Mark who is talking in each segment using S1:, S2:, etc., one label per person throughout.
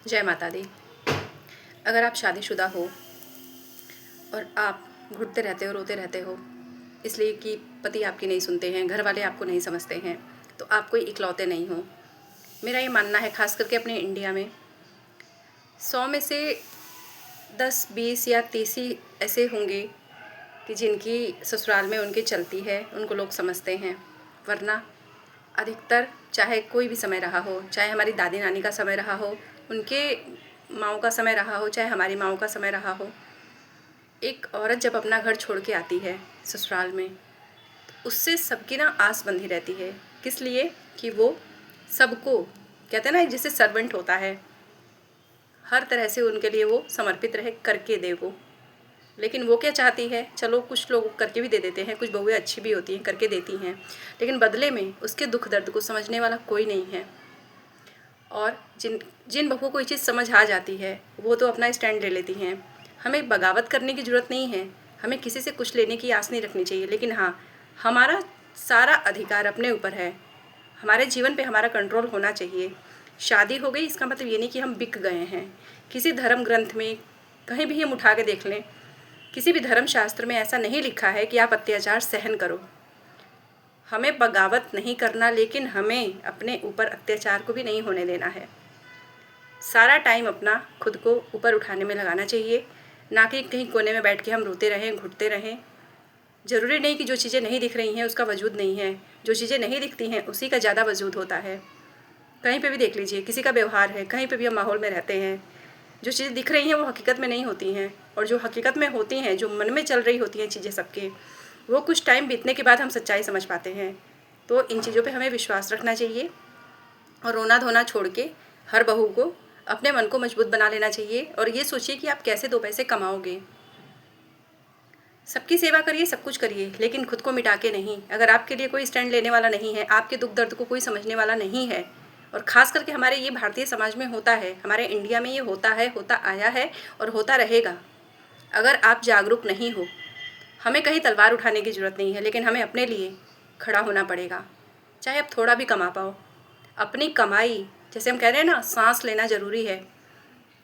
S1: जय माता दी। अगर आप शादीशुदा हो और आप घुटते रहते हो, रोते रहते हो इसलिए कि पति आपकी नहीं सुनते हैं, घर वाले आपको नहीं समझते हैं, तो आप कोई इकलौते नहीं हो। मेरा ये मानना है, खास करके अपने इंडिया में 100 में से 10, 20 या 30 ही ऐसे होंगे कि जिनकी ससुराल में उनकी चलती है, उनको लोग समझते हैं। वरना अधिकतर चाहे कोई भी समय रहा हो, चाहे हमारी दादी नानी का समय रहा हो, उनके माँओं का समय रहा हो, चाहे हमारी माँओं का समय रहा हो, एक औरत जब अपना घर छोड़ के आती है ससुराल में, तो उससे सबकी ना आस बंधी रहती है। किस लिए? कि वो सबको, कहते हैं ना, जैसे सर्वेंट होता है, हर तरह से उनके लिए वो समर्पित रहे, करके दे वो। लेकिन वो क्या चाहती है? चलो कुछ लोग करके भी दे देते हैं, कुछ बहुएं अच्छी भी होती हैं, करके देती हैं, लेकिन बदले में उसके दुख दर्द को समझने वाला कोई नहीं है। और जिन जिन बहुओं को ये चीज़ समझ आ जाती है, वो तो अपना स्टैंड ले लेती हैं। हमें बगावत करने की ज़रूरत नहीं है, हमें किसी से कुछ लेने की आस नहीं रखनी चाहिए, लेकिन हाँ, हमारा सारा अधिकार अपने ऊपर है, हमारे जीवन पे हमारा कंट्रोल होना चाहिए। शादी हो गई इसका मतलब ये नहीं कि हम बिक गए हैं। किसी धर्म ग्रंथ में कहीं भी हम उठा के देख लें, किसी भी धर्म शास्त्र में ऐसा नहीं लिखा है कि आप अत्याचार सहन करो। हमें बगावत नहीं करना, लेकिन हमें अपने ऊपर अत्याचार को भी नहीं होने देना है। सारा टाइम अपना खुद को ऊपर उठाने में लगाना चाहिए, ना कि कहीं कोने में बैठ के हम रोते रहें, घुटते रहें। ज़रूरी नहीं कि जो चीज़ें नहीं दिख रही हैं उसका वजूद नहीं है, जो चीज़ें नहीं दिखती हैं उसी का ज़्यादा वजूद होता है। कहीं पे भी देख लीजिए, किसी का व्यवहार है, कहीं पे भी हम माहौल में रहते हैं, जो चीज़ें दिख रही हैं वो हकीकत में नहीं होती हैं, और जो हकीकत में होती हैं, जो मन में चल रही होती हैं चीज़ें सबके, वो कुछ टाइम बीतने के बाद हम सच्चाई समझ पाते हैं। तो इन चीज़ों पे हमें विश्वास रखना चाहिए और रोना धोना छोड़ के हर बहू को अपने मन को मजबूत बना लेना चाहिए, और ये सोचिए कि आप कैसे 2 पैसे कमाओगे। सबकी सेवा करिए, सब कुछ करिए, लेकिन खुद को मिटा के नहीं। अगर आपके लिए कोई स्टैंड लेने वाला नहीं है, आपके दुख दर्द को कोई समझने वाला नहीं है, और ख़ास करके हमारे ये भारतीय समाज में होता है, हमारे इंडिया में ये होता है, होता आया है और होता रहेगा। अगर आप जागरूक नहीं हो, हमें कहीं तलवार उठाने की ज़रूरत नहीं है, लेकिन हमें अपने लिए खड़ा होना पड़ेगा। चाहे आप थोड़ा भी कमा पाओ, अपनी कमाई, जैसे हम कह रहे हैं ना, सांस लेना ज़रूरी है।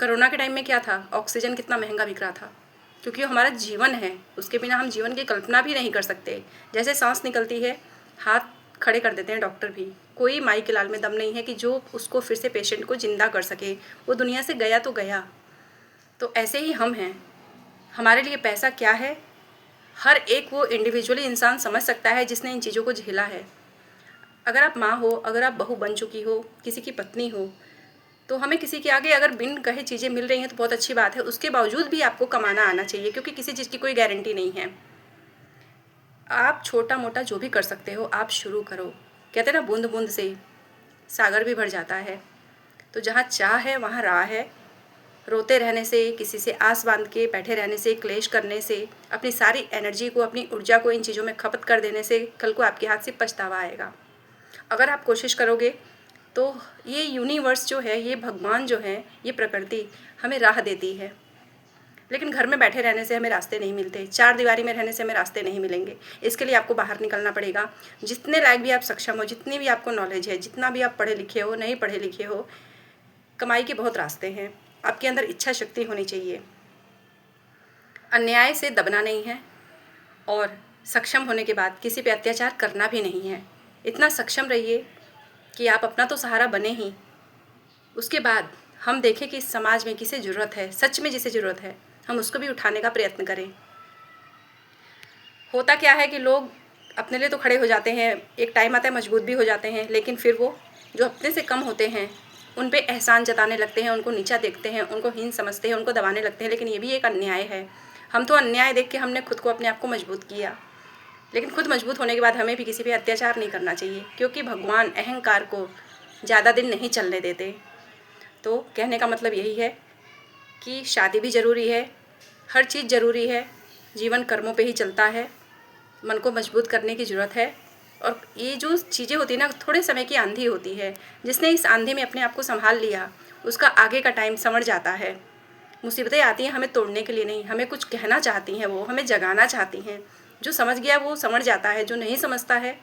S1: कोरोना के टाइम में क्या था? ऑक्सीजन कितना महंगा बिक रहा था, क्योंकि वो हमारा जीवन है, उसके बिना हम जीवन की कल्पना भी नहीं कर सकते। जैसे सांस निकलती है, हाथ खड़े कर देते हैं डॉक्टर भी। कोई माई के लाल में दम नहीं है कि जो उसको फिर से पेशेंट को ज़िंदा कर सके। वो दुनिया से गया तो गया। तो ऐसे ही हम हैं। हमारे लिए पैसा क्या है, हर एक वो इंडिविजुअली इंसान समझ सकता है जिसने इन चीज़ों को झेला है। अगर आप माँ हो, अगर आप बहू बन चुकी हो, किसी की पत्नी हो, तो हमें किसी के आगे अगर बिन कहे चीज़ें मिल रही हैं तो बहुत अच्छी बात है। उसके बावजूद भी आपको कमाना आना चाहिए, क्योंकि किसी चीज़ की कोई गारंटी नहीं है। आप छोटा मोटा जो भी कर सकते हो आप शुरू करो। कहते हैं ना, बूंद बूंद से सागर भी भर जाता है। तो जहाँ चाह है वहाँ राह है। रोते रहने से, किसी से आस बांध के बैठे रहने से, क्लेश करने से, अपनी सारी एनर्जी को, अपनी ऊर्जा को इन चीज़ों में खपत कर देने से कल को आपके हाथ से पछतावा आएगा। अगर आप कोशिश करोगे तो ये यूनिवर्स जो है, ये भगवान जो है, ये प्रकृति हमें राह देती है। लेकिन घर में बैठे रहने से हमें रास्ते नहीं मिलते, चार दीवारी में रहने से हमें रास्ते नहीं मिलेंगे। इसके लिए आपको बाहर निकलना पड़ेगा। जितने लायक भी आप सक्षम हो, जितनी भी आपको नॉलेज है, जितना भी आप पढ़े लिखे हो, नहीं पढ़े लिखे हो, कमाई के बहुत रास्ते हैं। आपके अंदर इच्छा शक्ति होनी चाहिए। अन्याय से दबना नहीं है, और सक्षम होने के बाद किसी पे अत्याचार करना भी नहीं है। इतना सक्षम रहिए कि आप अपना तो सहारा बने ही, उसके बाद हम देखें कि इस समाज में किसे ज़रूरत है, सच में जिसे ज़रूरत है, हम उसको भी उठाने का प्रयत्न करें। होता क्या है कि लोग अपने लिए तो खड़े हो जाते हैं, एक टाइम आता है मजबूत भी हो जाते हैं, लेकिन फिर वो जो अपने से कम होते हैं उन पे एहसान जताने लगते हैं, उनको नीचा देखते हैं, उनको हीन समझते हैं, उनको दबाने लगते हैं। लेकिन ये भी एक अन्याय है। हम तो अन्याय देख के हमने खुद को, अपने आप को मजबूत किया, लेकिन खुद मजबूत होने के बाद हमें भी किसी पे अत्याचार नहीं करना चाहिए, क्योंकि भगवान अहंकार को ज़्यादा दिन नहीं चलने देते। तो कहने का मतलब यही है कि शादी भी ज़रूरी है, हर चीज़ ज़रूरी है, जीवन कर्मों पे ही चलता है। मन को मजबूत करने की ज़रूरत है। और ये जो चीज़ें होती हैं ना, थोड़े समय की आंधी होती है। जिसने इस आंधी में अपने आप को संभाल लिया, उसका आगे का टाइम संवर जाता है। मुसीबतें आती हैं हमें तोड़ने के लिए नहीं, हमें कुछ कहना चाहती हैं, वो हमें जगाना चाहती हैं। जो समझ गया वो संवर जाता है, जो नहीं समझता है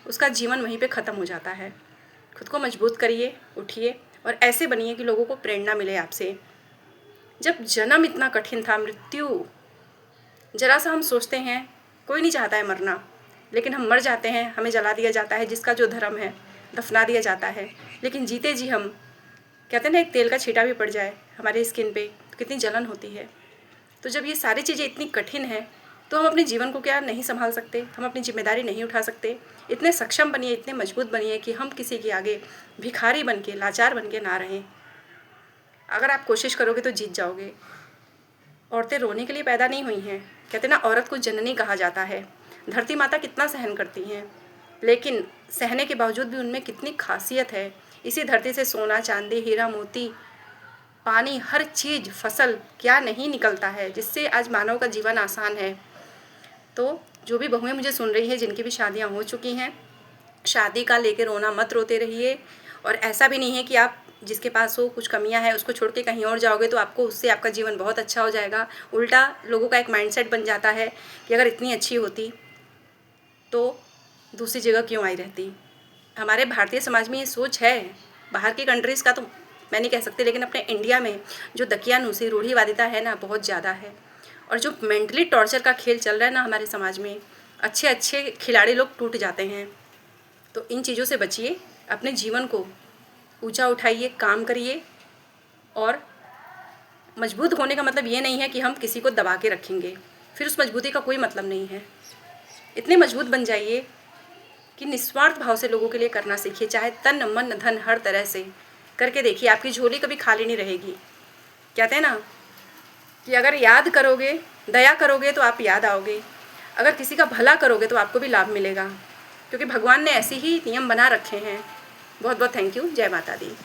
S1: उसका जीवन वहीं पे ख़त्म हो जाता है। खुद को मजबूत करिए, उठिए और ऐसे बनिए कि लोगों को प्रेरणा मिले आपसे। जब जन्म इतना कठिन था, मृत्यु ज़रा सा हम सोचते हैं, कोई नहीं चाहता है मरना, लेकिन हम मर जाते हैं, हमें जला दिया जाता है, जिसका जो धर्म है दफना दिया जाता है। लेकिन जीते जी हम कहते हैं ना, एक तेल का छींटा भी पड़ जाए हमारे स्किन पे तो कितनी जलन होती है। तो जब ये सारी चीज़ें इतनी कठिन हैं तो हम अपने जीवन को क्या नहीं संभाल सकते, हम अपनी जिम्मेदारी नहीं उठा सकते। इतने सक्षम बनिए, इतने मजबूत बनिए कि हम किसी के आगे भिखारी बन के, लाचार बन के ना रहें। अगर आप कोशिश करोगे तो जीत जाओगे। औरतें रोने के लिए पैदा नहीं हुई हैं। कहते ना, औरत को जननी कहा जाता है। धरती माता कितना सहन करती हैं, लेकिन सहने के बावजूद भी उनमें कितनी खासियत है। इसी धरती से सोना, चांदी, हीरा, मोती, पानी, हर चीज़, फसल क्या नहीं निकलता है, जिससे आज मानव का जीवन आसान है। तो जो भी बहुएं मुझे सुन रही हैं, जिनकी भी शादियां हो चुकी हैं, शादी का लेके रोना मत रोते रहिए। और ऐसा भी नहीं है कि आप जिसके पास हो कुछ कमियां हैं उसको छोड़ के कहीं और जाओगे तो आपको उससे आपका जीवन बहुत अच्छा हो जाएगा। उल्टा लोगों का एक माइंडसेट बन जाता है कि अगर इतनी अच्छी होती तो दूसरी जगह क्यों आई रहती। हमारे भारतीय समाज में ये सोच है। बाहर की कंट्रीज़ का तो मैं नहीं कह सकती, लेकिन अपने इंडिया में जो दकियानूसी रूढ़िवादिता है ना, बहुत ज़्यादा है। और जो मेंटली टॉर्चर का खेल चल रहा है ना हमारे समाज में, अच्छे अच्छे खिलाड़ी लोग टूट जाते हैं। तो इन चीज़ों से बचिए, अपने जीवन को ऊंचा उठाइए, काम करिए। और मजबूत होने का मतलब ये नहीं है कि हम किसी को दबा के रखेंगे, फिर उस मजबूती का कोई मतलब नहीं है। इतने मजबूत बन जाइए कि निस्वार्थ भाव से लोगों के लिए करना सीखिए, चाहे तन मन धन हर तरह से करके देखिए, आपकी झोली कभी खाली नहीं रहेगी। कहते हैं ना कि अगर याद करोगे, दया करोगे तो आप याद आओगे, अगर किसी का भला करोगे तो आपको भी लाभ मिलेगा, क्योंकि भगवान ने ऐसे ही नियम बना रखे हैं। बहुत बहुत थैंक यू। जय माता दी।